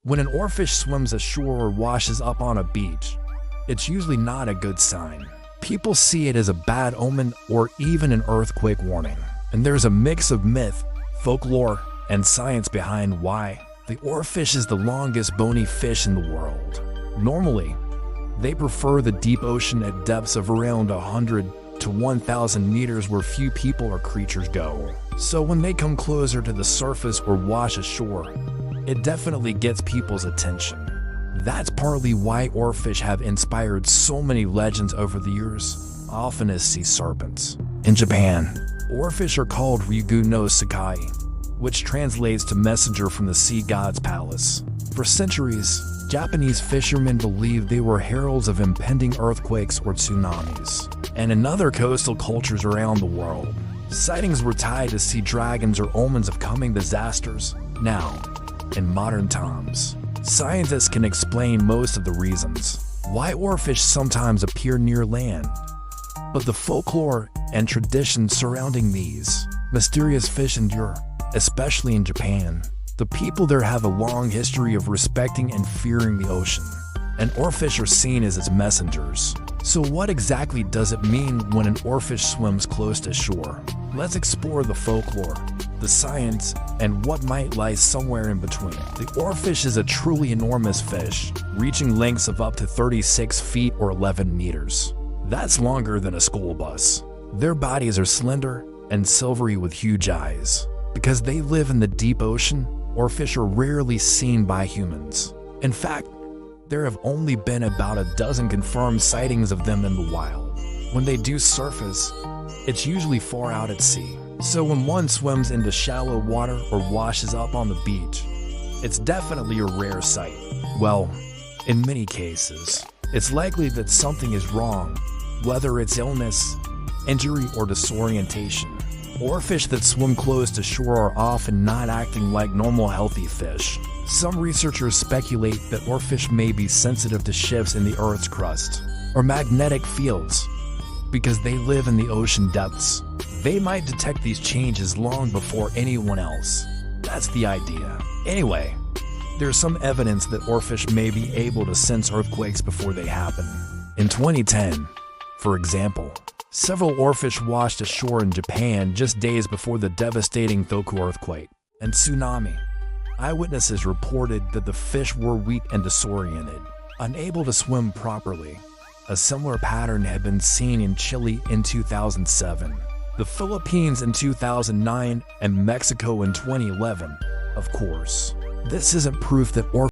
When an oarfish swims ashore or washes up on a beach, it's usually not a good sign. People see it as a bad omen or even an earthquake warning. And there's a mix of myth, folklore, and science behind why. The oarfish is the longest bony fish in the world. Normally, they prefer the deep ocean at depths of around 100 to 1,000 meters where few people or creatures go. So when they come closer to the surface or wash ashore, it definitely gets people's attention. That's partly why oarfish have inspired so many legends over the years, often as sea serpents. In Japan, oarfish are called Ryugu no Sakai, which translates to messenger from the sea god's palace. For centuries, Japanese fishermen believed they were heralds of impending earthquakes or tsunamis. And in other coastal cultures around the world, sightings were tied to sea dragons or omens of coming disasters. Now, in modern times, scientists can explain most of the reasons why oarfish sometimes appear near land. But the folklore and traditions surrounding these mysterious fish endure, especially in Japan. The people there have a long history of respecting and fearing the ocean, and oarfish are seen as its messengers. So what exactly does it mean when an oarfish swims close to shore? Let's explore the folklore, the science, and what might lie somewhere in between. The oarfish is a truly enormous fish, reaching lengths of up to 36 feet or 11 meters. That's longer than a school bus. Their bodies are slender and silvery with huge eyes. Because they live in the deep ocean, oarfish are rarely seen by humans. In fact, there have only been about a dozen confirmed sightings of them in the wild. When they do surface, it's usually far out at sea. So when one swims into shallow water or washes up on the beach, it's definitely a rare sight. Well, in many cases, it's likely that something is wrong, whether it's illness, injury, or disorientation. Oarfish that swim close to shore are often not acting like normal healthy fish. Some researchers speculate that oarfish may be sensitive to shifts in the Earth's crust or magnetic fields. Because they live in the ocean depths, they might detect these changes long before anyone else. That's the idea. Anyway, there's some evidence that oarfish may be able to sense earthquakes before they happen. In 2010, for example, several oarfish washed ashore in Japan just days before the devastating Tohoku earthquake and tsunami. Eyewitnesses reported that the fish were weak and disoriented, unable to swim properly. A similar pattern had been seen in Chile in 2007, the Philippines in 2009, and Mexico in 2011. Of course, this isn't proof that oarfish